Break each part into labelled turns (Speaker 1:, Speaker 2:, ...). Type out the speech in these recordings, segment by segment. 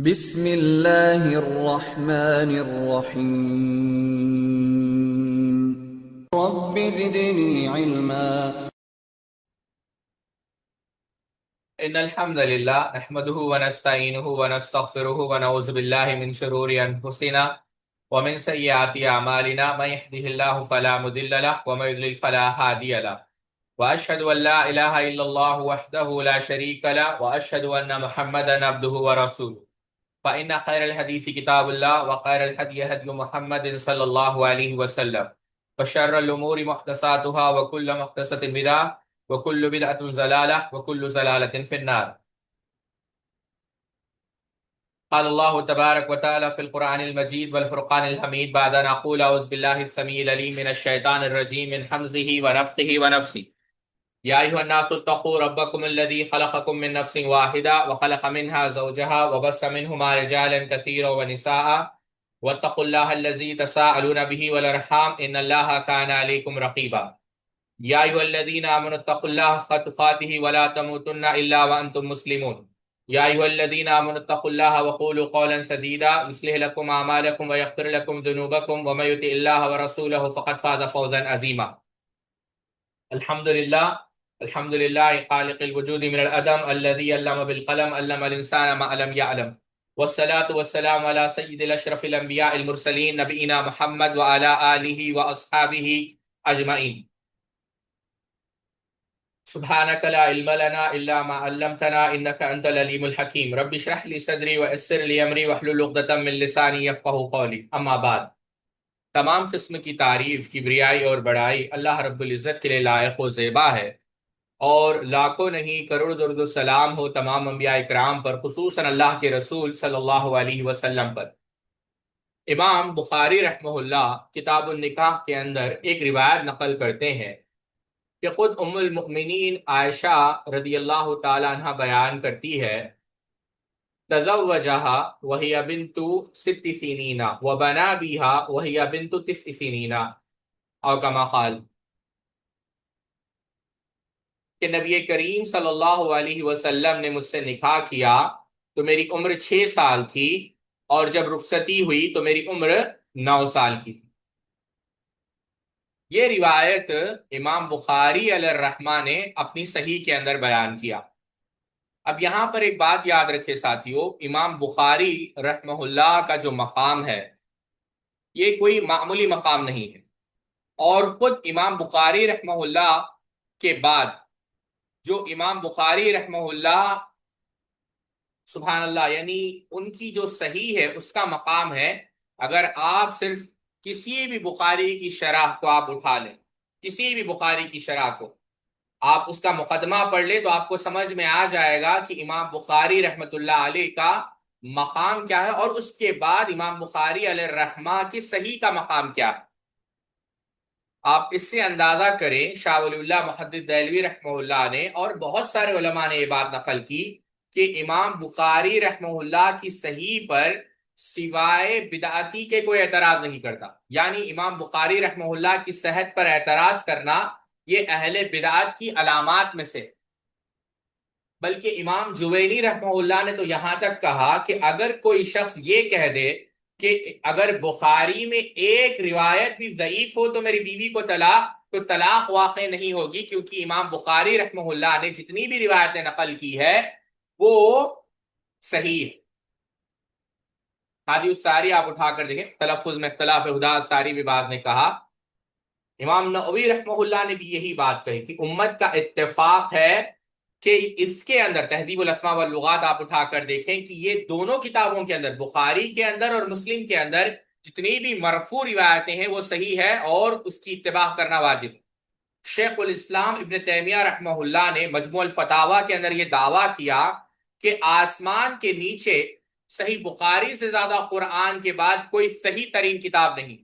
Speaker 1: بسم اللہ الرحمن الرحیم رب زدنی علما
Speaker 2: ان الحمد لله نحمده ونستعينه ونستغفره ونعوذ بالله من شرور انفسنا ومن سيئات اعمالنا من يهده الله فلا مضل له ومن يضلل فلا هادي له واشهد ان لا اله الا الله وحده لا شريك له واشهد ان محمدا عبده ورسوله فان خير الحديث كتاب الله وخير الهدي هدي محمد صلى الله عليه وسلم وشر الامور محدثاتها وكل محدثة بدعة وكل بدعة ضلالة وكل ضلالة في النار. قال الله تبارك وتعالى في القرآن المجيد والفرقان الحميد بعد أن أقول أعوذ بالله السميع العليم من الشيطان الرجيم من حمزه ونفخه ونفسه. يا أيها الناس اتقوا ربكم الذي خلقكم من نفس واحدة وخلق منها زوجها وبث منهما رجالا كثيرا ونساء واتقوا الله الذي تساءلون به والأرحام إن الله كان عليكم رقيبا. يا أيها الذين آمنوا اتقوا الله حق تقاته ولا تموتن إلا وأنتم مسلمون. يا أيها الذين آمنوا اتقوا الله وقولوا قولا سديدا يصلح لكم أعمالكم ويغفر لكم ذنوبكم ومن يطع الله ورسوله فقد فاز فوزا عظيما. الحمد لله الحمد لله خالق الوجود من العدم الذي علم بالقلم علم الإنسان ما لم يعلم والصلاة والسلام على سيد الأشرف الأنبياء المرسلين نبينا محمد وعلى آله وأصحابه أجمعين. سبحانك لا علم لنا إلا ما علمتنا إنك أنت العليم الحكيم. رب اشرح لي صدري ويسر لي أمري واحلل عقدة من لساني يفقهوا قولي. اما بعد، تمام قسم کی تعریف، کبریائی اور بڑائی اللہ رب العزت کے لیے لائق و زیبا ہے، اور لاکھوں نہیں کروڑ درود و سلام ہو تمام انبیاء اکرام پر، خصوصاً اللہ کے رسول صلی اللہ علیہ وسلم پر۔ امام بخاری رحمہ اللہ کتاب النکاح کے اندر ایک روایت نقل کرتے ہیں کہ خود ام المؤمنین عائشہ رضی اللہ تعالی عنہ بیان کرتی ہے، تزوجها وهي بنت 6 سنين وبنى بها وهي بنت 9 سنين، اور کما قال کہ نبی کریم صلی اللہ علیہ وسلم نے مجھ سے نکاح کیا تو میری عمر 6 سال تھی، اور جب رخصتی ہوئی تو میری عمر 9 سال کی تھی۔ یہ روایت امام بخاری علیہ الرحمہ نے اپنی صحیح کے اندر بیان کیا۔ اب یہاں پر ایک بات یاد رکھے ساتھیو، امام بخاری رحمہ اللہ کا جو مقام ہے یہ کوئی معمولی مقام نہیں ہے، اور خود امام بخاری رحمہ اللہ کے بعد جو امام بخاری رحمہ اللہ سبحان اللہ یعنی ان کی جو صحیح ہے اس کا مقام ہے، اگر آپ صرف کسی بھی بخاری کی شرح کو آپ اٹھا لیں، کسی بھی بخاری کی شرح کو آپ اس کا مقدمہ پڑھ لیں تو آپ کو سمجھ میں آ جائے گا کہ امام بخاری رحمۃ اللہ علیہ کا مقام کیا ہے، اور اس کے بعد امام بخاری علیہ الرحمہ کی صحیح کا مقام کیا ہے۔ آپ اس سے اندازہ کریں، شاہ ولی اللہ محدث دہلوی رحمہ اللہ نے اور بہت سارے علماء نے یہ بات نقل کی کہ امام بخاری رحمہ اللہ کی صحیح پر سوائے بدعتی کے کوئی اعتراض نہیں کرتا، یعنی امام بخاری رحمہ اللہ کی صحت پر اعتراض کرنا یہ اہل بدعت کی علامات میں سے۔ بلکہ امام جوینی رحمہ اللہ نے تو یہاں تک کہا کہ اگر کوئی شخص یہ کہہ دے کہ اگر بخاری میں ایک روایت بھی ضعیف ہو تو میری بیوی کو طلاق واقع نہیں ہوگی، کیونکہ امام بخاری رحمہ اللہ نے جتنی بھی روایتیں نقل کی ہے وہ صحیح ہے۔ حادی الساری آپ اٹھا کر دیکھیں، تلفظ میں اختلاف ہدا ساری بھی بعد نے کہا۔ امام نووی رحمہ اللہ نے بھی یہی بات کہی کہ امت کا اتفاق ہے کہ اس کے اندر تہذیب الاسماء واللغات آپ اٹھا کر دیکھیں کہ یہ دونوں کتابوں کے اندر، بخاری کے اندر اور مسلم کے اندر، جتنی بھی مرفوع روایتیں ہیں وہ صحیح ہے اور اس کی اتباع کرنا واجب ہے۔ شیخ الاسلام ابن تیمیہ رحمہ اللہ نے مجموع الفتاوی کے اندر یہ دعویٰ کیا کہ آسمان کے نیچے صحیح بخاری سے زیادہ قرآن کے بعد کوئی صحیح ترین کتاب نہیں۔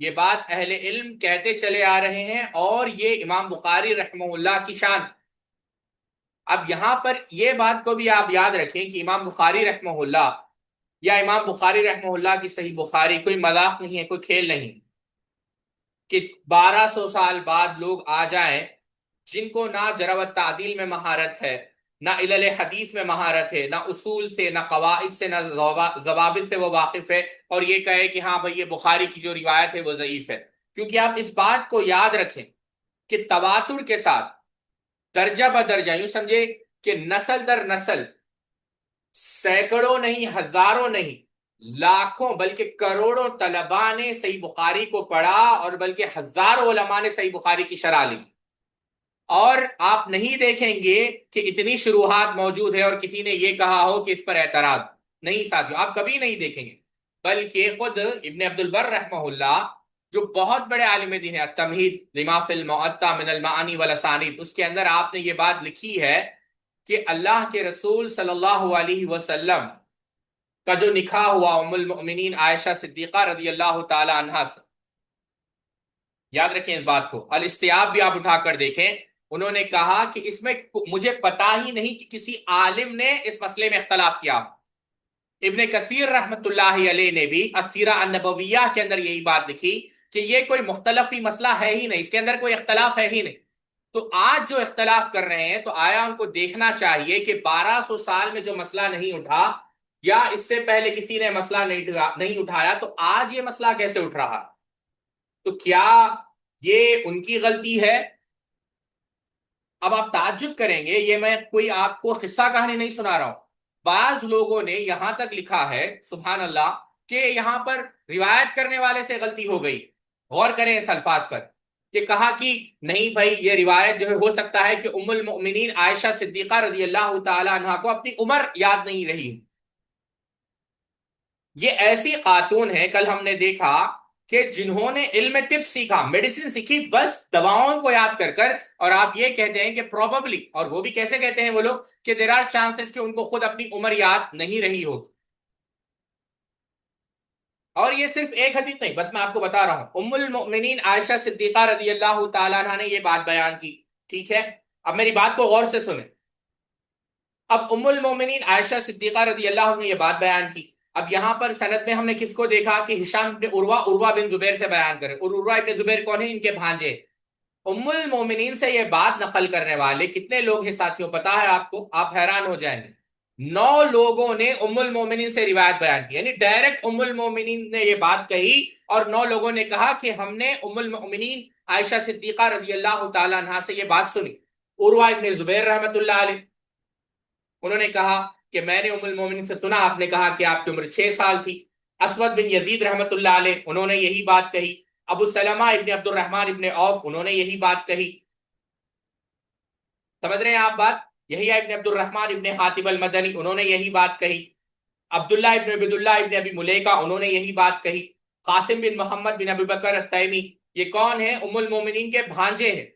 Speaker 2: یہ بات اہل علم کہتے چلے آ رہے ہیں، اور یہ امام بخاری رحمہ اللہ کی شان۔ اب یہاں پر یہ بات کو بھی آپ یاد رکھیں کہ امام بخاری رحمہ اللہ یا امام بخاری رحمہ اللہ کی صحیح بخاری کوئی مذاق نہیں ہے، کوئی کھیل نہیں کہ 1200 سال بعد لوگ آ جائیں جن کو نہ جرح و تعدیل میں مہارت ہے، نہ علل حدیث میں مہارت ہے، نہ اصول سے، نہ قواعد سے، نہ ضوابط سے وہ واقف ہے، اور یہ کہے کہ ہاں بھئی یہ بخاری کی جو روایت ہے وہ ضعیف ہے۔ کیونکہ آپ اس بات کو یاد رکھیں کہ تواتر کے ساتھ درجہ بدرجہ، یوں سمجھے کہ نسل در نسل، سینکڑوں نہیں، ہزاروں نہیں، لاکھوں بلکہ کروڑوں طلباء نے صحیح بخاری کو پڑھا، اور بلکہ ہزاروں علماء نے صحیح بخاری کی شرح لکھی، اور آپ نہیں دیکھیں گے کہ اتنی شروحات موجود ہے اور کسی نے یہ کہا ہو کہ اس پر اعتراض نہیں، ساتھیوں آپ کبھی نہیں دیکھیں گے۔ بلکہ خود ابن عبد البر رحمہ اللہ، جو بہت بڑے عالم دین ہے، التمہید لما فی المعطا من المعانی والاسانید، اس کے اندر آپ نے یہ بات لکھی ہے کہ اللہ کے رسول صلی اللہ علیہ وسلم کا جو نکاح ہوا ام المؤمنین عائشہ صدیقہ رضی اللہ تعالی عنہا سے، یاد رکھیں اس بات کو، الاستیاب بھی آپ اٹھا کر دیکھیں، انہوں نے کہا کہ اس میں مجھے پتا ہی نہیں کہ کسی عالم نے اس مسئلے میں اختلاف کیا۔ ابن کثیر رحمت اللہ علیہ نے بھی السیرہ النبویہ کے اندر یہی بات لکھی کہ یہ کوئی مختلفی مسئلہ ہے ہی نہیں، اس کے اندر کوئی اختلاف ہے ہی نہیں۔ تو آج جو اختلاف کر رہے ہیں تو آیا ان کو دیکھنا چاہیے کہ 1200 سال میں جو مسئلہ نہیں اٹھا، یا اس سے پہلے کسی نے مسئلہ نہیں اٹھایا، تو آج یہ مسئلہ کیسے اٹھ رہا؟ تو کیا یہ ان کی غلطی ہے؟ اب آپ تعجب کریں گے، یہ میں کوئی آپ کو قصہ کہانی نہیں سنا رہا ہوں، بعض لوگوں نے یہاں تک لکھا ہے سبحان اللہ کہ یہاں پر روایت کرنے والے سے غلطی ہو گئی۔ غور کریں اس الفاظ پر کہ کہا کہ نہیں بھائی یہ روایت جو ہے ہو سکتا ہے کہ ام المؤمنین عائشہ صدیقہ رضی اللہ تعالی عنہ کو اپنی عمر یاد نہیں رہی۔ یہ ایسی خاتون ہے، کل ہم نے دیکھا کہ جنہوں نے علم طب سیکھا، میڈیسن سیکھی، بس دواؤں کو یاد کر کر، اور آپ یہ کہتے ہیں کہ پروبیبلی، اور وہ بھی کیسے کہتے ہیں وہ لوگ کہ دیر آر چانسز کہ ان کو خود اپنی عمر یاد نہیں رہی ہو۔ اور یہ صرف ایک حدیث نہیں، بس میں آپ کو بتا رہا ہوں، ام المؤمنین عائشہ صدیقہ رضی اللہ تعالیٰ عنہ نے یہ بات بیان کی، ٹھیک ہے؟ اب میری بات کو غور سے سنیں۔ اب ام المومنین عائشہ صدیقہ رضی اللہ عنہ نے یہ بات بیان کی، اب یہاں پر سند میں ہم نے کس کو دیکھا کہ ہشام بن عروہ بن زبیر سے بیان کرے، اور عروہ ابن زبیر کون ہیں؟ ان کے بھانجے۔ ام المومنین سے یہ بات نقل کرنے والے کتنے لوگ ہیں ساتھیوں؟ پتا ہے آپ کو؟ آپ حیران ہو جائیں گے، 9 لوگوں نے ام المومنین سے روایت بیان کی، یعنی ڈائریکٹ ام المومنین نے یہ بات کہی، اور 9 لوگوں نے کہا کہ ہم نے ام المومنین عائشہ صدیقہ رضی اللہ تعالی عنہا سے یہ بات سنی۔ عروہ ابن زبیر رحمت اللہ علیہ، انہوں نے کہا کہ میں نے ام المومنین سے سنا، آپ نے کہا کہ آپ کی عمر 6 سال تھی۔ اسود بن یزید رحمت اللہ علیہ، انہوں نے یہی بات کہی۔ ابو سلمہ ابن عبد الرحمن ابن عوف، انہوں نے یہی بات کہی۔ سمجھ رہے ہیں آپ بات؟ یہی ابن عبد الرحمن ابن حاتب المدنی، انہوں نے یہی بات کہی۔ عبداللہ ابن عبداللہ ابن ابی ملیکہ، انہوں نے یہی بات کہی۔ قاسم بن محمد بن ابی بکر التیمی، یہ کون ہیں؟ ام المومنین کے بھانجے ہیں،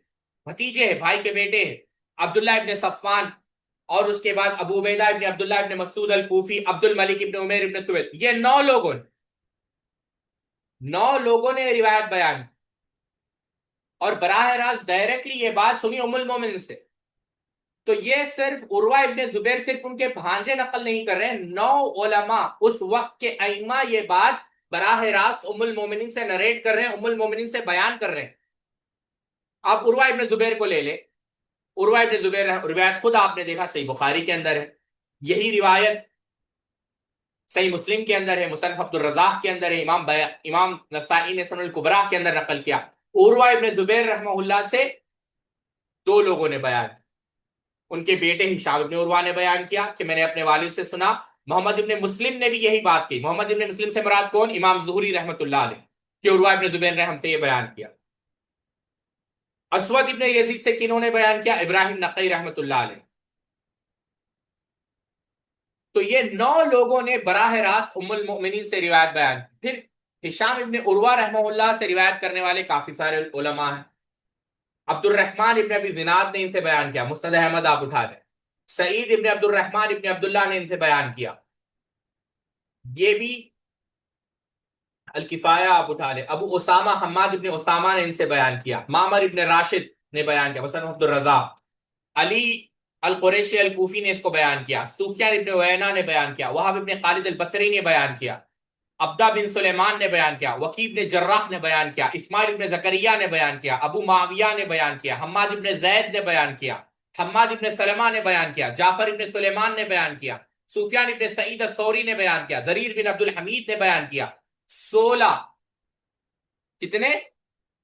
Speaker 2: بھتیجے ہیں، بھائی کے بیٹے ہیں۔ عبداللہ ابن صفوان، اور اس کے بعد ابو عبیدہ ابن عبداللہ ابن مسعود الکوفی، عبد الملک ابن عمیر ابن سوید، یہ 9 لوگوں نے روایت بیان کی، اور براہ راست ڈائریکٹلی یہ بات سنی ام المومنین سے۔ تو یہ صرف عروہ ابن زبیر صرف ان کے بھانجے نقل نہیں کر رہے ہیں، 9 علماء اس وقت کے ائمہ یہ بات براہ راست ام المومنین سے نریٹ کر رہے ہیں، ام المومنین سے بیان کر رہے ہیں۔ آپ عروہ ابن زبیر کو لے لیں، عروہ ابن زبیر روایت خود آپ نے دیکھا صحیح بخاری کے اندر ہے، یہی روایت صحیح مسلم کے اندر ہے، مصنف عبد الرزاق کے اندر ہے، امام نسائی نے سنن الکبریٰ کے اندر نقل کیا۔ عروہ ابن زبیر رحمہ اللہ سے 2 لوگوں نے بیان، ان کے بیٹے ہشام ابن عروہ نے بیان کیا کہ میں نے اپنے والد سے سنا۔ محمد ابن مسلم نے بھی یہی بات کی۔ محمد ابن مسلم سے مراد کون؟ امام زہری رحمۃ اللہ علیہ، کہ عروہ ابن زبیر نے ہم سے یہ بیان کیا۔ اسود ابن یزید سے کنہوں نے بیان کیا؟ ابراہیم نقی رحمۃ اللہ علیہ۔ تو یہ 9 لوگوں نے براہ راست ام المؤمنین سے روایت بیان کی۔ پھر ہشام ابن عروہ رحمہ اللہ سے روایت کرنے والے کافی سارے علماء ہیں۔ عبد الرحمن ابن ابی زناد نے ان سے بیان کیا، مسند احمد آپ اٹھا دیں۔ سعید ابن عبد الرحمن ابن عبداللہ نے ان سے بیان کیا، یہ بھی الکفایہ آپ اٹھا لیں۔ ابو اسامہ حماد ابن اسامہ نے ان سے بیان کیا۔ معمر ابن راشد نے بیان کیا، مصنف عبد الرزاق۔ علی القریشی الکوفی نے اس کو بیان کیا۔ سفیان ابن عیینہ نے بیان کیا۔ وہب ابن خالد البصری نے بیان کیا۔ عبدہ بن سلیمان نے بیان کیا۔ وکیع بن جراح نے بیان کیا۔ اسماعیل ابن زکریا نے بیان کیا۔ ابو معاویہ نے بیان کیا۔ حماد ابن زید نے بیان کیا۔ حماد ابن سلمہ نے بیان کیا، جعفر ابن سلیمان نے بیان کیا، سفیان ابن سعید الثوری نے بیان کیا، زریر بن عبد الحمید نے بیان کیا۔ 16، کتنے؟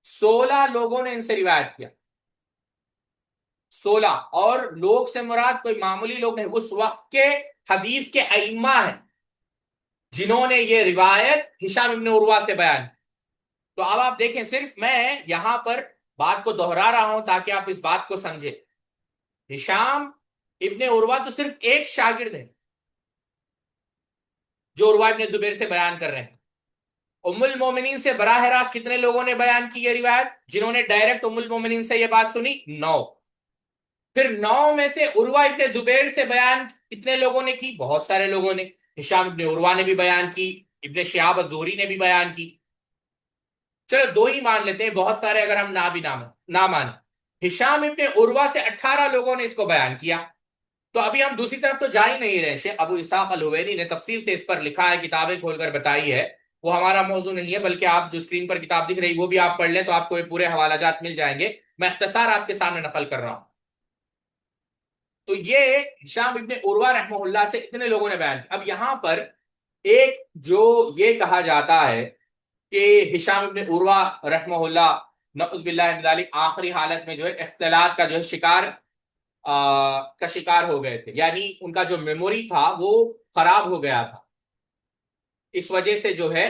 Speaker 2: 16 لوگوں نے ان سے روایت کیا، 16۔ اور لوگ سے مراد کوئی معمولی لوگ نہیں، اس وقت کے حدیث کے ائمہ ہیں جنہوں نے یہ روایت ہشام ابن عروہ سے بیان کی۔ تو اب آپ دیکھیں، صرف میں یہاں پر بات کو دہرا رہا ہوں تاکہ آپ اس بات کو سمجھیں۔ ہشام ابن عروہ تو صرف ایک شاگرد ہے جو عروہ ابن زبیر سے بیان کر رہے ہیں۔ ام المومنین سے براہ راست کتنے لوگوں نے بیان کی یہ روایت؟ جنہوں نے ڈائریکٹ ام المومنین سے یہ بات سنی، 9۔ پھر 9 میں سے عروہ ابن زبیر سے بیان کتنے لوگوں نے کی؟ بہت سارے لوگوں نے۔ ہشام ابن عروہ نے بھی بیان کی، ابن شہاب الزہری نے بھی بیان کی۔ چلو 2 ہی مان لیتے ہیں، بہت سارے اگر ہم نہ مانیں۔ ہشام ابن عروہ سے 18 لوگوں نے اس کو بیان کیا۔ تو ابھی ہم دوسری طرف تو جا ہی نہیں رہے۔ شیخ ابو اسحاق الحویری نے تفصیل سے اس پر لکھا ہے، کتابیں کھول کر بتائی ہے، وہ ہمارا موضوع نہیں ہے، بلکہ آپ جو اسکرین پر کتاب دکھ رہی وہ بھی آپ پڑھ لیں تو آپ کو یہ پورے حوالہ جات مل جائیں گے، میں اختصار آپ کے سامنے نقل کر رہا ہوں۔ تو یہ ہشام ابن عروہ رحمہ اللہ سے اتنے لوگوں نے بیان کیا۔ اب یہاں پر ایک جو یہ کہا جاتا ہے کہ ہشام ابن عروہ رحمہ اللہ نعوذ باللہ من ذالک آخری حالت میں جو ہے اختلاط کا جو ہے شکار ہو گئے تھے، یعنی ان کا جو میموری تھا وہ خراب ہو گیا تھا، اس وجہ سے جو ہے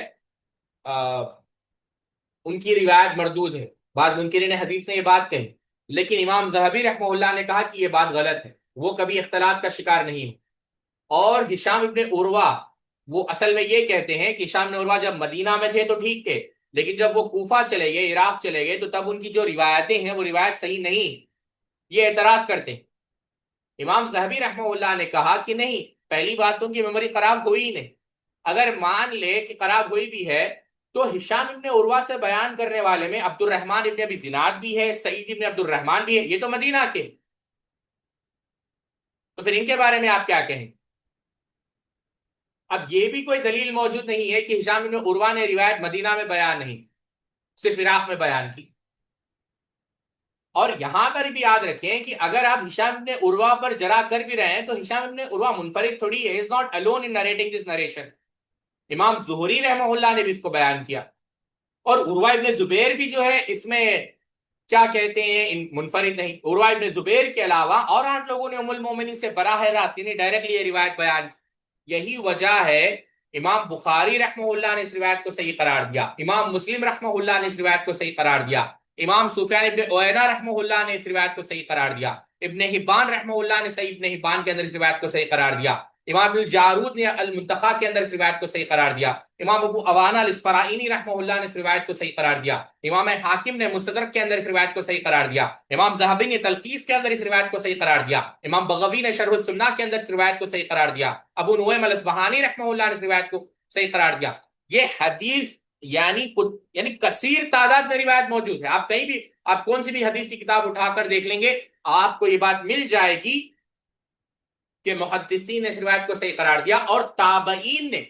Speaker 2: ان کی روایت مردود ہے۔ بعض منکرین حدیث نے یہ بات کہی، لیکن امام ذہبی رحمہ اللہ نے کہا کہ یہ بات غلط ہے، وہ کبھی اختلاط کا شکار نہیں ہو۔ اور ہشام ابن عروہ وہ اصل میں یہ کہتے ہیں کہ ہشام ابن عروہ جب مدینہ میں تھے تو ٹھیک تھے، لیکن جب وہ کوفہ چلے گئے، عراق چلے گئے، تو تب ان کی جو روایتیں ہیں وہ روایت صحیح نہیں، یہ اعتراض کرتے ہیں۔ امام ذہبی رحمہ اللہ نے کہا کہ نہیں، پہلی بات تو ان کی میموری خراب ہوئی ہی نہیں، اگر مان لے کہ خراب ہوئی بھی ہے تو ہشام ابن عروہ سے بیان کرنے والے میں عبد الرحمن ابن ابی زناد بھی ہے، سعید ابن عبد الرحمن بھی ہے، یہ تو مدینہ کے، تو پھر ان کے بارے میں آپ کیا کہیں؟ اب یہ بھی کوئی دلیل موجود نہیں ہے کہ ہشام ابن عروہ نے روایت مدینہ میں بیان نہیں، صرف عراق میں بیان کی۔ اور یہاں پر بھی یاد رکھیں کہ اگر آپ ہشام ابن عروہ پر جرا کر بھی رہے ہیں تو ہشام ابن عروہ منفرد تھوڑی ہے، is not alone in narrating this narration۔ امام زہری رحمہ اللہ نے بھی اس کو بیان کیا، اور عروہ ابن زبیر بھی جو ہے اس میں کیا کہتے ہیں، منفرد نہیں۔ عروہ ابن زبیر کے علاوہ اور 8 لوگوں نے ام المومنین سے براہ راست یعنی ڈائریکٹلی یہ روایت بیان کی۔ یہی وجہ ہے امام بخاری رحمہ اللہ نے اس روایت کو صحیح قرار دیا، امام مسلم رحمہ اللہ نے اس روایت کو صحیح قرار دیا، امام سفیان ابن عیینہ رحمہ اللہ نے اس روایت کو صحیح قرار دیا، ابن حبان رحمہ اللہ نے صحیح ابن حبان کے اندر اس روایت کو صحیح قرار دیا، امام الجارود نے المنتخا کے اندر اس روایت کو صحیح قرار دیا، امام ابو عوانہ الاسفرائینی رحمہ اللہ نے اس روایت کو صحیح قرار دیا، امام حاکم نے مستدرک کے اندر اس روایت کو صحیح قرار دیا، امام ذہبی نے تلخیص کے اندر اس روایت کو صحیح قرار دیا، امام بغوی نے شرح السنہ کے اندر اس روایت کو صحیح قرار دیا، ابو نعیم الاصبہانی رحمہ اللہ نے اس روایت کو صحیح قرار دیا۔ یہ حدیث یعنی کثیر تعداد میں روایت موجود ہے، آپ کہیں بھی آپ کون سی بھی حدیث کی کتاب اٹھا کر دیکھ لیں گے آپ کو یہ بات مل جائے گی کہ محدثین نے اس روایت کو صحیح قرار دیا، اور تابعین نے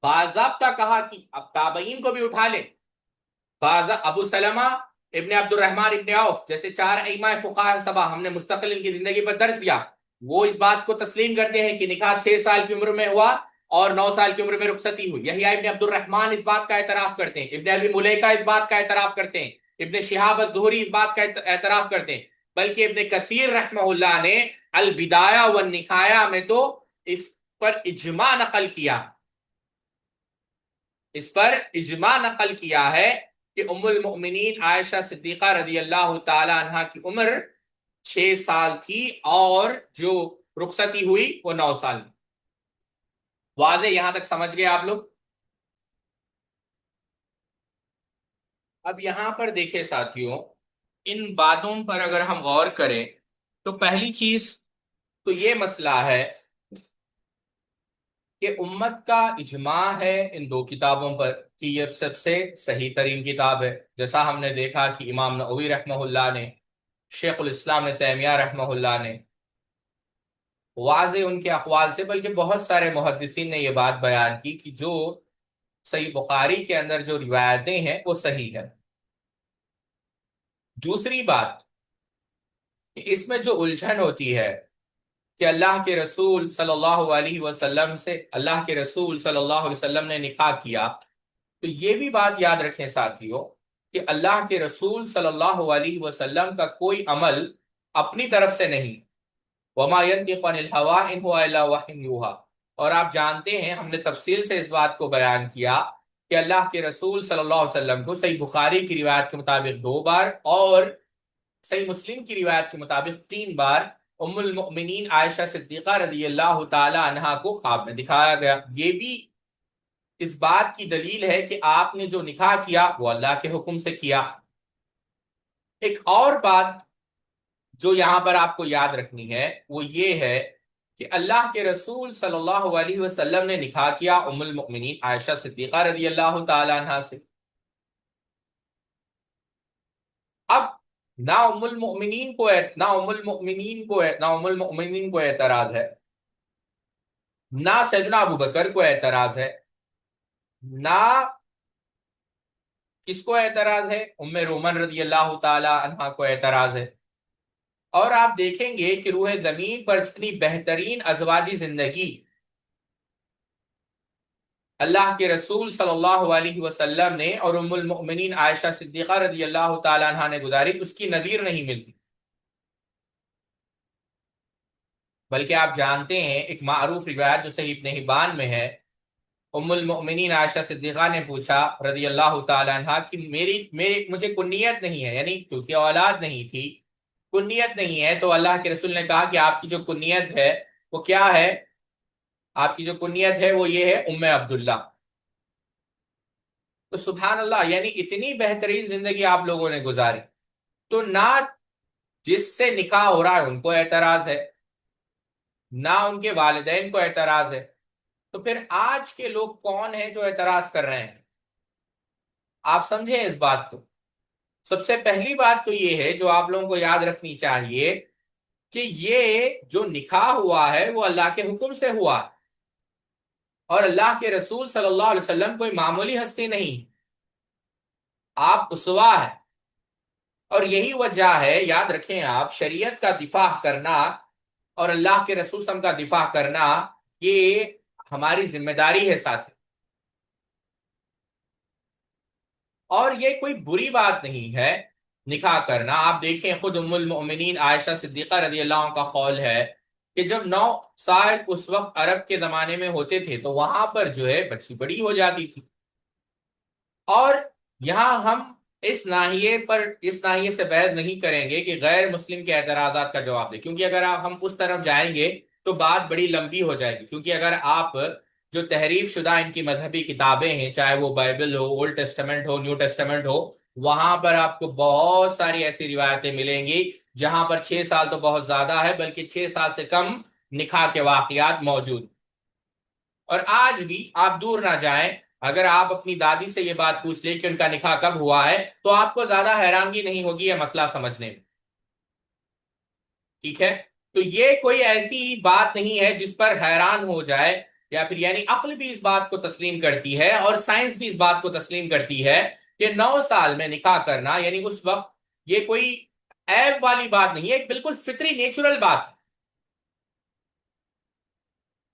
Speaker 2: باضابطہ کہا کہ اب تابعین کو بھی اٹھا لیں، ابو سلمہ ابن عبد الرحمن ابن عوف جیسے 4 ائمہ فقہاء سبع ہم نے مستقل ان کی زندگی پر درس دیا، وہ اس بات کو تسلیم کرتے ہیں کہ نکاح 6 سال کی عمر میں ہوا اور 9 سال کی عمر میں رخصتی ہوئی۔ یحییٰ ابن عبد الرحمن اس بات کا اعتراف کرتے ہیں، ابن ابی ملیکہ اس بات کا اعتراف کرتے ہیں، ابن شہاب الزہری اس بات کا اعتراف کرتے ہیں، بلکہ ابن کثیر رحمہ اللہ نے البدایہ والنہایہ میں تو اس پر اجماع نقل کیا، اس پر اجماع نقل کیا ہے کہ ام المؤمنین عائشہ صدیقہ رضی اللہ تعالی عنہا کی عمر 6 سال تھی اور جو رخصتی ہوئی وہ 9 سال۔ واضح یہاں تک سمجھ گئے آپ لوگ؟ اب یہاں پر دیکھیں ساتھیوں، ان باتوں پر اگر ہم غور کریں تو پہلی چیز تو یہ مسئلہ ہے کہ امت کا اجماع ہے ان 2 کتابوں پر کہ یہ سب سے صحیح ترین کتاب ہے، جیسا ہم نے دیکھا کہ امام نووی رحمہ اللہ نے، شیخ الاسلام نے تیمیہ رحمہ اللہ نے، واضح ان کے اقوال سے، بلکہ بہت سارے محدثین نے یہ بات بیان کی کہ جو صحیح بخاری کے اندر جو روایتیں ہیں وہ صحیح ہے۔ دوسری بات، اس میں جو الجھن ہوتی ہے کہ اللہ کے رسول صلی اللہ علیہ وسلم سے اللہ کے رسول صلی اللہ علیہ وسلم نے نکاح کیا، تو یہ بھی بات یاد رکھیں ساتھیوں کہ اللہ کے رسول صلی اللہ علیہ وسلم کا کوئی عمل اپنی طرف سے نہیں، وما ينطق عن الهوى ان هو الا وحی یوحی، اور آپ جانتے ہیں ہم نے تفصیل سے اس بات کو بیان کیا کہ اللہ کے رسول صلی اللہ علیہ وسلم کو صحیح بخاری کی روایت کے مطابق 2 بار اور صحیح مسلم کی روایت کے مطابق 3 بار ام المؤمنین عائشہ صدیقہ رضی اللہ تعالی عنہا کو خواب میں دکھایا گیا۔ یہ بھی اس بات کی دلیل ہے کہ آپ نے جو نکاح کیا وہ اللہ کے حکم سے کیا۔ ایک اور بات جو یہاں پر آپ کو یاد رکھنی ہے وہ یہ ہے کہ اللہ کے رسول صلی اللہ علیہ وسلم نے نکاح کیا ام المؤمنین عائشہ صدیقہ رضی اللہ تعالی عنہا سے۔ اب نہ ام المؤمنین کو اعتراض ہے، نہ سیدنا ابو بکر کو اعتراض ہے، نہ کس کو اعتراض ہے، ام رومن رضی اللہ تعالی عنہا کو اعتراض ہے۔ اور آپ دیکھیں گے کہ روح زمین پر جتنی بہترین ازواجی زندگی اللہ کے رسول صلی اللہ علیہ وسلم نے اور ام المؤمنین عائشہ صدیقہ رضی اللہ تعالی عنہا نے گزاری، اس کی نظیر نہیں ملتی۔ بلکہ آپ جانتے ہیں ایک معروف روایت جو صحیح ابن حبان میں ہے، ام المؤمنین عائشہ صدیقہ نے پوچھا رضی اللہ تعالی عنہا کہ مجھے کنیت نہیں ہے، یعنی کیونکہ اولاد نہیں تھی، کنیت نہیں ہے، تو اللہ کے رسول نے کہا کہ آپ کی جو کنیت ہے وہ کیا ہے؟ آپ کی جو کنیت ہے وہ یہ ہے ام عبداللہ۔ تو سبحان اللہ، یعنی اتنی بہترین زندگی آپ لوگوں نے گزاری، تو نہ جس سے نکاح ہو رہا ہے ان کو اعتراض ہے، نہ ان کے والدین کو اعتراض ہے، تو پھر آج کے لوگ کون ہیں جو اعتراض کر رہے ہیں؟ آپ سمجھیں اس بات کو۔ سب سے پہلی بات تو یہ ہے جو آپ لوگوں کو یاد رکھنی چاہیے کہ یہ جو نکاح ہوا ہے وہ اللہ کے حکم سے ہوا، اور اللہ کے رسول صلی اللہ علیہ وسلم کوئی معمولی ہستی نہیں، آپ اسوا ہے۔ اور یہی وجہ ہے، یاد رکھیں آپ، شریعت کا دفاع کرنا اور اللہ کے رسول صلی اللہ علیہ وسلم کا دفاع کرنا یہ ہماری ذمہ داری ہے ساتھ، اور یہ کوئی بری بات نہیں ہے نکاح کرنا۔ آپ دیکھیں خود ام المؤمنین عائشہ صدیقہ رضی اللہ عنہ کا قول ہے کہ جب 9 سال اس وقت عرب کے زمانے میں ہوتے تھے تو وہاں پر جو ہے بچی بڑی ہو جاتی تھی، اور یہاں ہم اس ناحیے سے بحث نہیں کریں گے کہ غیر مسلم کے اعتراضات کا جواب دیں، کیونکہ اگر ہم اس طرف جائیں گے تو بات بڑی لمبی ہو جائے گی۔ کیونکہ اگر آپ جو تحریف شدہ ان کی مذہبی کتابیں ہیں، چاہے وہ بائبل ہو، اولڈ ٹیسٹمنٹ ہو، نیو ٹیسٹمنٹ ہو، وہاں پر آپ کو بہت ساری ایسی روایتیں ملیں گی جہاں پر 6 سال تو بہت زیادہ ہے، بلکہ 6 سال سے کم نکاح کے واقعات موجود۔ اور آج بھی آپ دور نہ جائیں، اگر آپ اپنی دادی سے یہ بات پوچھ لیں کہ ان کا نکاح کب ہوا ہے تو آپ کو زیادہ حیرانگی نہیں ہوگی یہ مسئلہ سمجھنے میں، ٹھیک ہے؟ تو یہ کوئی ایسی بات نہیں ہے جس پر حیران ہو جائے، یا پھر یعنی عقل بھی اس بات کو تسلیم کرتی ہے اور سائنس بھی اس بات کو تسلیم کرتی ہے کہ 9 سال میں نکاح کرنا یعنی اس وقت یہ کوئی عیب والی بات نہیں ہے، ایک بالکل فطری نیچرل بات ہے۔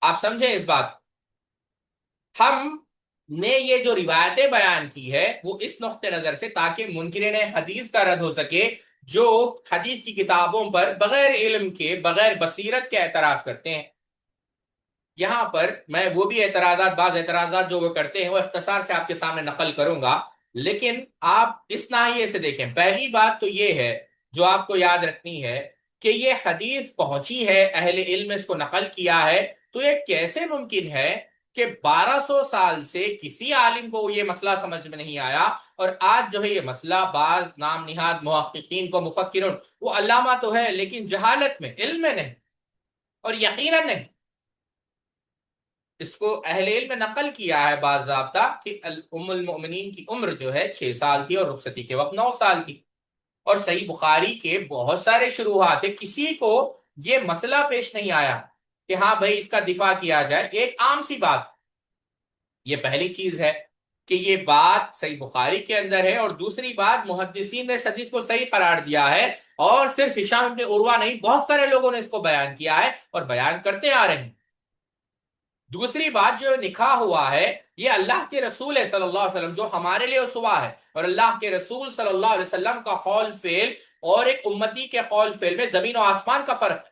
Speaker 2: آپ سمجھیں اس بات کو۔ ہم نے یہ جو روایتیں بیان کی ہے وہ اس نقطہ نظر سے تاکہ منکرین حدیث کا رد ہو سکے، جو حدیث کی کتابوں پر بغیر علم کے، بغیر بصیرت کے اعتراض کرتے ہیں۔ یہاں پر میں وہ بھی بعض اعتراضات جو وہ کرتے ہیں وہ اختصار سے آپ کے سامنے نقل کروں گا، لیکن آپ اس ناحیے سے دیکھیں۔ پہلی بات تو یہ ہے جو آپ کو یاد رکھنی ہے کہ یہ حدیث پہنچی ہے، اہل علم نے اس کو نقل کیا ہے، تو یہ کیسے ممکن ہے کہ 1200 سال سے کسی عالم کو یہ مسئلہ سمجھ میں نہیں آیا، اور آج جو ہے یہ مسئلہ بعض نام نہاد محققین کو، مفکرون، وہ علامہ تو ہے لیکن جہالت میں، علم میں نہیں، اور یقیناً نہیں۔ اس کو اہل علم نے نقل کیا ہے باضابطہ کہ ام المؤمنین کی عمر جو ہے 6 سال تھی اور رخصتی کے وقت 9 سال تھی، اور صحیح بخاری کے بہت سارے شروحات ہیں، کسی کو یہ مسئلہ پیش نہیں آیا کہ ہاں بھائی اس کا دفاع کیا جائے، ایک عام سی بات، یہ پہلی چیز ہے۔ کہ یہ بات صحیح بخاری کے اندر ہے، اور دوسری بات محدثین نے اس حدیث کو صحیح قرار دیا ہے، اور صرف ہشام ابن عروہ نہیں، بہت سارے لوگوں نے اس کو بیان کیا ہے اور بیان کرتے آ رہے ہیں۔ دوسری بات، جو نکاح ہوا ہے یہ اللہ کے رسول ہے صلی اللہ علیہ وسلم، جو ہمارے لیے اسوا ہے، اور اللہ کے رسول صلی اللہ علیہ وسلم کا قول فعل اور ایک امتی کے قول فعل میں زمین و آسمان کا فرق ہے۔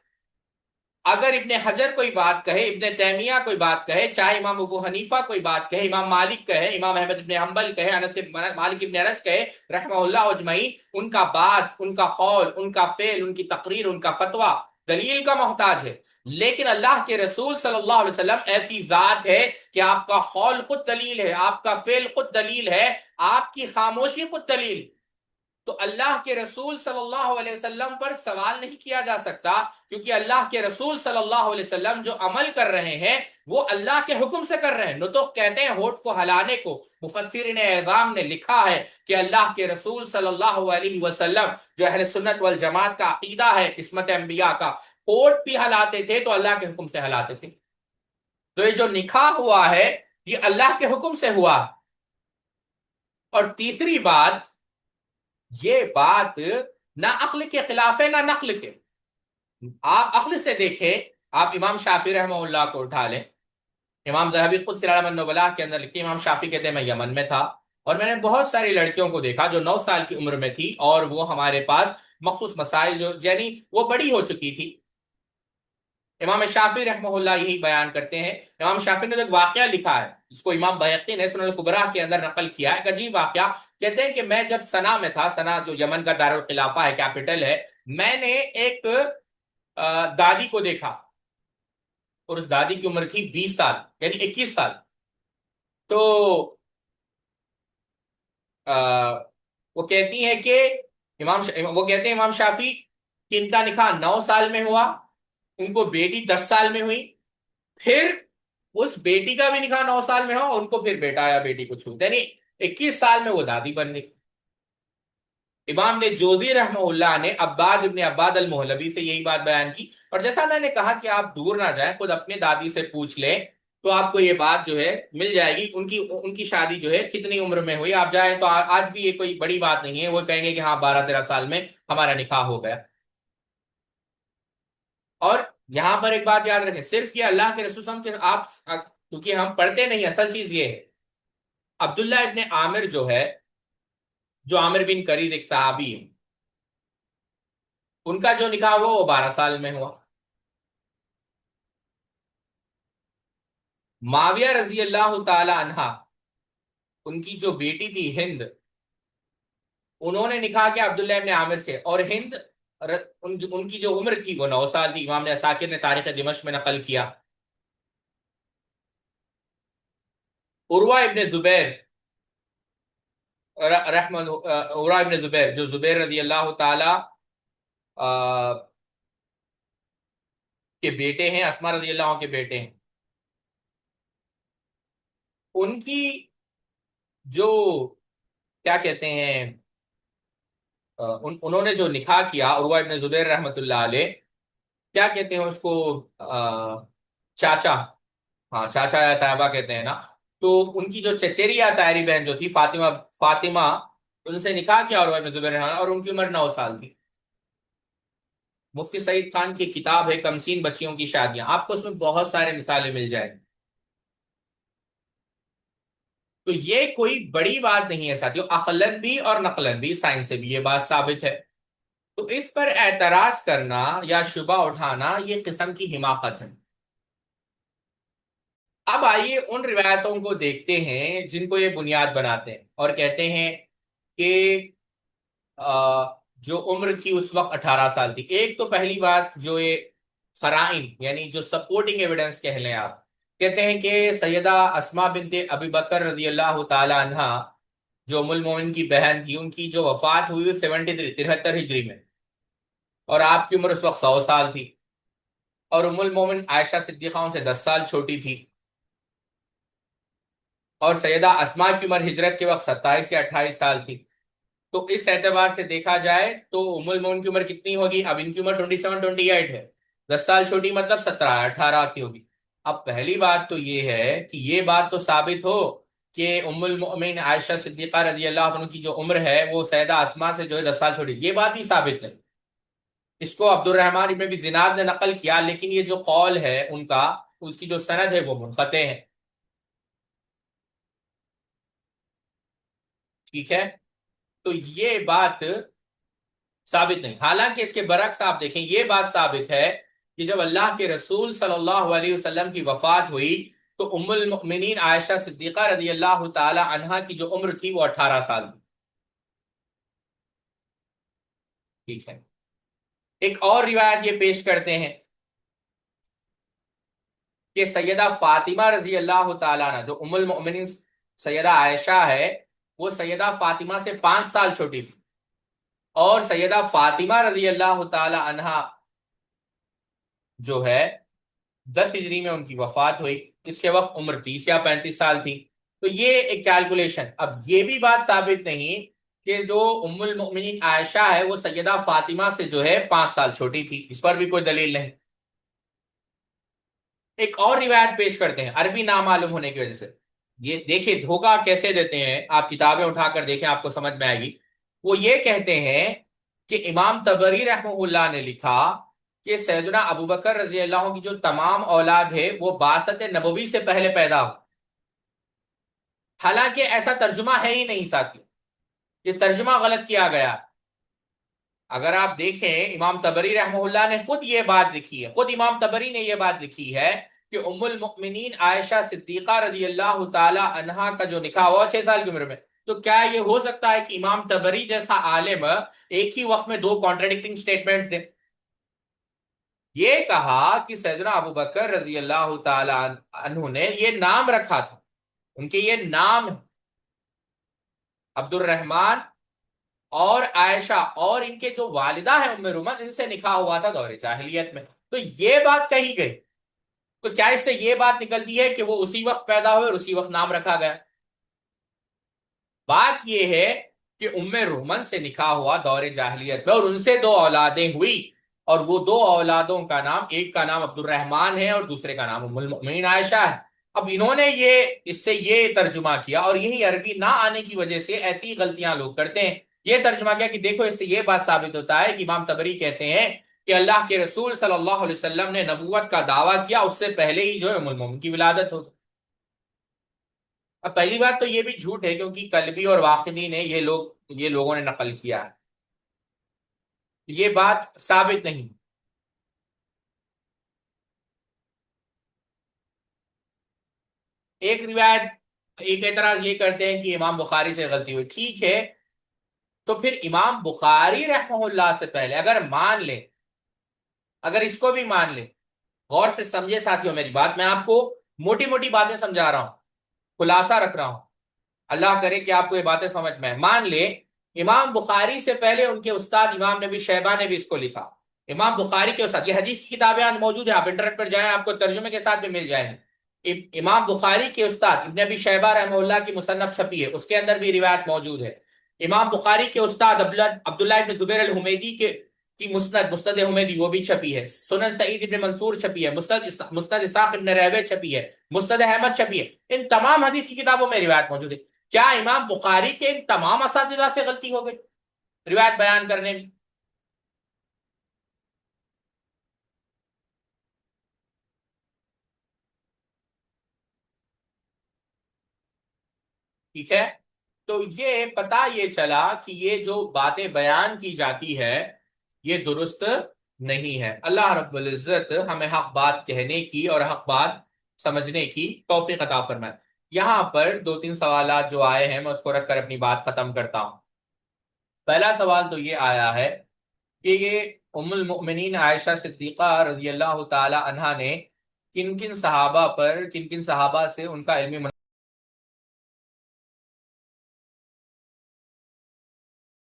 Speaker 2: اگر ابن حجر کوئی بات کہے، ابن تیمیہ کوئی بات کہے، چاہے امام ابو حنیفہ کوئی بات کہے، امام مالک کہے، امام احمد ابن حنبل کہے، مالک ابن انس کہے رحمہ اللہ اجمعین، ان کا بات، ان کا قول، ان کا فعل، ان کی تقریر، ان کا فتویٰ دلیل کا محتاج ہے۔ لیکن اللہ کے رسول صلی اللہ علیہ وسلم ایسی ذات ہے کہ آپ کا قول خود دلیل ہے، آپ کا فعل خود دلیل ہے، آپ کی خاموشی خود دلیل ہے۔ تو اللہ کے رسول صلی اللہ علیہ وسلم پر سوال نہیں کیا جا سکتا، کیونکہ اللہ کے رسول صلی اللہ علیہ وسلم جو عمل کر رہے ہیں وہ اللہ کے حکم سے کر رہے ہیں۔ نطق کہتے ہیں ہونٹ کو ہلانے کو۔ مفسرین اعظام نے لکھا ہے کہ اللہ کے رسول صلی اللہ علیہ وسلم، جو اہل سنت والجماعت کا عقیدہ ہے عصمت انبیاء کا، ہونٹ بھی ہلاتے تھے تو اللہ کے حکم سے ہلاتے تھے۔ تو یہ جو نکاح ہوا ہے یہ اللہ کے حکم سے ہوا۔ اور تیسری بات، یہ بات نہ عقل کے خلاف ہے نہ نقل کے۔ آپ عقل سے دیکھیں، آپ امام شافعی رحمہ اللہ کو اٹھا لیں۔ امام ذہبی خود سیر اعلام النبلاء کے اندر لکھتے ہیں، امام شافعی کہتے ہیں میں یمن میں تھا اور میں نے بہت ساری لڑکیوں کو دیکھا جو 9 سال کی عمر میں تھی، اور وہ ہمارے پاس مخصوص مسائل جو یعنی وہ بڑی ہو چکی تھی۔ امام شافعی رحمہ اللہ یہی بیان کرتے ہیں۔ امام شافعی نے ایک واقعہ لکھا ہے جس کو امام بہقی نے سنن الکبریٰ کے اندر نقل کیا ہے، ایک عجیب واقعہ۔ کہتے ہیں کہ میں جب سنا میں تھا، سنا جو یمن کا دارالخلافہ ہے، کیپٹل ہے، میں نے ایک دادی کو دیکھا، اور اس دادی کی عمر تھی 20 سال، یعنی 21 سال۔ تو وہ کہتی ہیں کہ وہ کہتے ہیں امام شافعی کہ ان کا نکاح 9 سال میں ہوا، ان کو بیٹی 10 سال میں ہوئی، پھر اس بیٹی کا بھی نکاح 9 سال میں ہو، ان کو پھر بیٹا یا بیٹی کو چھوٹ، یعنی 21 سال میں وہ دادی بن گئی۔ امام نے جوزی رحمہ اللہ نے عباد ابن عباد المحلبی سے یہی بات بیان کی، اور جیسا میں نے کہا کہ آپ دور نہ جائیں، خود اپنے دادی سے پوچھ لیں تو آپ کو یہ بات جو ہے مل جائے گی۔ ان کی شادی جو ہے کتنی عمر میں ہوئی، آپ جائیں تو آج بھی یہ کوئی بڑی بات نہیں ہے، وہ کہیں گے کہ ہاں 12-13 سال میں ہمارا نکاح ہو گیا۔ اور یہاں پر ایک بات یاد رکھیں، صرف یہ اللہ کے رسول صلی اللہ علیہ وسلم کے آپ، کیونکہ ہم پڑھتے نہیں، اصل چیز یہ ہے عبداللہ ابن عامر جو ہے، جو عامر بن قریظ ایک صحابی ہے، ان کا جو نکاح ہوا وہ 12 سال میں ہوا۔ معاویہ رضی اللہ تعالی عنہ، ان کی جو بیٹی تھی ہند، انہوں نے نکاح کیا عبداللہ ابن عامر سے، اور ہند ان کی جو عمر تھی وہ 9 سال تھی۔ امام نے عساکر نے تاریخ دمشق میں نقل کیا۔ عروہ ابن زبیر عروہ ابن زبیر، جو زبیر رضی اللہ تعالی کے بیٹے ہیں، اسما رضی اللہ عنہ کے بیٹے ہیں، ان کی جو کیا کہتے ہیں انہوں نے جو نکاح کیا، عروہ ابن زبیر رحمۃ اللہ علیہ، کیا کہتے ہیں اس کو، چاچا، ہاں چاچا یا طیبہ کہتے ہیں نا، تو ان کی جو چچیری یا طاہری بہن جو تھی فاطمہ، ان سے نکاح کیا عروہ ابن زبیر رحمۃ اللہ، اور ان کی عمر 9 سال تھی۔ مفتی سعید خان کی کتاب ہے کمسین بچیوں کی شادیاں، آپ کو اس میں بہت سارے مثالیں مل جائیں گی۔ تو یہ کوئی بڑی بات نہیں ہے ساتھیوں، عقلاً بھی اور نقلاً بھی، سائنس سے بھی یہ بات ثابت ہے۔ تو اس پر اعتراض کرنا یا شبہ اٹھانا یہ قسم کی حماقت ہے۔ اب آئیے ان روایتوں کو دیکھتے ہیں جن کو یہ بنیاد بناتے ہیں اور کہتے ہیں کہ جو عمر تھی اس وقت 18 سال تھی۔ ایک تو پہلی بات جو یہ قرائن، یعنی جو سپورٹنگ ایویڈنس کہہ لیں آپ، کہتے ہیں کہ سیدہ اسماء بنت ابی بکر رضی اللہ تعالی عنہ، جو ام المومن کی بہن تھی، ان کی جو وفات ہوئی 73 ہجری میں، اور آپ کی عمر اس وقت 100 سال تھی، اور ام المومن عائشہ صدیقہ ان سے 10 سال چھوٹی تھی، اور سیدہ اسماء کی عمر ہجرت کے وقت 27 یا 28 سال تھی۔ تو اس اعتبار سے دیکھا جائے تو ام المومن کی عمر کتنی ہوگی؟ اب ان کی عمر 27-28 ہے، 10 سال چھوٹی مطلب 17-18 کی ہوگی۔ اب پہلی بات تو یہ ہے کہ یہ بات تو ثابت ہو کہ ام المؤمنین عائشہ صدیقہ رضی اللہ عنہ کی جو عمر ہے وہ سیدہ اسما سے جو ہے 10 سال چھوٹی، یہ بات ہی ثابت نہیں۔ اس کو عبد الرحمن ابن ابی زناد نے نقل کیا، لیکن یہ جو قول ہے ان کا، اس کی جو سند ہے وہ منقطع ہے۔ ٹھیک ہے، تو یہ بات ثابت نہیں۔ حالانکہ اس کے برعکس آپ دیکھیں، یہ بات ثابت ہے کہ جب اللہ کے رسول صلی اللہ علیہ وسلم کی وفات ہوئی تو ام المؤمنین عائشہ صدیقہ رضی اللہ تعالی عنہا کی جو عمر تھی وہ 18 سال تھی۔ ٹھیک ہے، ایک اور روایت یہ پیش کرتے ہیں کہ سیدہ فاطمہ رضی اللہ تعالیٰ عنہ، جو ام المؤمنین سیدہ عائشہ ہے، وہ سیدہ فاطمہ سے 5 سال چھوٹی تھی، اور سیدہ فاطمہ رضی اللہ تعالی عنہا جو ہے 10 ہجری میں ان کی وفات ہوئی، اس کے وقت عمر 30 یا 35 سال تھی۔ تو یہ ایک کیلکولیشن۔ اب یہ بھی بات ثابت نہیں کہ جو ام المؤمنین عائشہ ہے وہ سیدہ فاطمہ سے جو ہے 5 سال چھوٹی تھی، اس پر بھی کوئی دلیل نہیں۔ ایک اور روایت پیش کرتے ہیں عربی نام معلوم ہونے کی وجہ سے۔ یہ دیکھیں دھوکہ کیسے دیتے ہیں، آپ کتابیں اٹھا کر دیکھیں آپ کو سمجھ میں آئے گی۔ وہ یہ کہتے ہیں کہ امام طبری رحمہ اللہ نے لکھا کہ سیدنا ابوبکر رضی اللہ عنہ کی جو تمام اولاد ہے وہ بعثت نبوی سے پہلے پیدا ہو۔ حالانکہ ایسا ترجمہ ہے ہی نہیں ساتھی، یہ ترجمہ غلط کیا گیا۔ اگر آپ دیکھیں امام طبری رحمہ اللہ نے خود یہ بات لکھی ہے، خود امام طبری نے یہ بات لکھی ہے کہ ام المؤمنین عائشہ صدیقہ رضی اللہ تعالی عنہا کا جو نکاح ہوا 6 سال کی عمر میں۔ تو کیا یہ ہو سکتا ہے کہ امام طبری جیسا عالم ایک ہی وقت میں 2 کانٹرڈکٹنگ سٹیٹمنٹس دے؟ یہ کہا کہ سیدنا ابوبکر رضی اللہ تعالی عنہ نے یہ نام رکھا تھا، ان کے یہ نام عبد الرحمن اور عائشہ، اور ان کے جو والدہ ہیں ام رومن، ان سے نکاح ہوا تھا دور جاہلیت میں۔ تو یہ بات کہی گئی، تو کیا اس سے یہ بات نکلتی ہے کہ وہ اسی وقت پیدا ہوئے اور اسی وقت نام رکھا گیا؟ بات یہ ہے کہ ام رومن سے نکاح ہوا دور جاہلیت میں، اور ان سے 2 اولادیں ہوئی، اور وہ 2 اولادوں کا نام، ایک کا نام عبد الرحمن ہے اور دوسرے کا نام ام المؤمنین عائشہ ہے۔ اب انہوں نے اس سے یہ ترجمہ کیا، اور یہی عربی نہ آنے کی وجہ سے ایسی غلطیاں لوگ کرتے ہیں۔ یہ ترجمہ کیا کہ دیکھو اس سے یہ بات ثابت ہوتا ہے کہ امام طبری کہتے ہیں کہ اللہ کے رسول صلی اللہ علیہ وسلم نے نبوت کا دعویٰ کیا اس سے پہلے ہی جو ہے ام المؤمنین کی ولادت ہو۔ اب پہلی بات تو یہ بھی جھوٹ ہے، کیونکہ کلبی اور واقدی نے یہ لوگوں نے نقل کیا ہے، یہ بات ثابت نہیں۔ ایک روایت، ایک اعتراض یہ کرتے ہیں کہ امام بخاری سے غلطی ہوئی۔ ٹھیک ہے، تو پھر امام بخاری رحمہ اللہ سے پہلے اگر مان لیں، اگر اس کو بھی مان لیں، غور سے سمجھے ساتھیوں میری بات، میں آپ کو موٹی موٹی باتیں سمجھا رہا ہوں، خلاصہ رکھ رہا ہوں، اللہ کرے کہ آپ کو یہ باتیں سمجھ میں آئیں۔ مان لیں امام بخاری سے پہلے ان کے استاد امام نبی شیبہ نے بھی اس کو لکھا۔ امام بخاری کے استاد، یہ حدیث کی کتابیں آج موجود ہیں، آپ انٹرنیٹ پر جائیں آپ کو ترجمے کے ساتھ بھی مل جائیں گے۔ امام بخاری کے استاد ابن ابی شیبہ رحمہ اللہ کی مصنف چھپی ہے، اس کے اندر بھی روایت موجود ہے۔ امام بخاری کے استاد عبداللہ ابن زبیر الحمیدی کی مسند حمیدی وہ بھی چھپی ہے، سنن سعید ابن منصور چھپی ہے، مسند اسحاق ابن راہویہ چھپی ہے، مسند احمد چھپی ہے۔ ان تمام حدیث کی کتابوں میں روایت موجود ہے۔ کیا امام بخاری کے ان تمام اساتذہ سے غلطی ہو گئی روایت بیان کرنے میں؟ ٹھیک ہے، تو یہ پتہ یہ چلا کہ یہ جو باتیں بیان کی جاتی ہے یہ درست نہیں ہے۔ اللہ رب العزت ہمیں حق بات کہنے کی اور حق بات سمجھنے کی توفیق عطا فرمائے۔ یہاں پر 2-3 سوالات جو آئے ہیں میں اس کو رکھ کر اپنی بات ختم کرتا ہوں۔ پہلا سوال تو یہ آیا ہے کہ یہ ام المؤمنین عائشہ صدیقہ رضی اللہ تعالی عنہا نے کن کن صحابہ سے ان کا علمی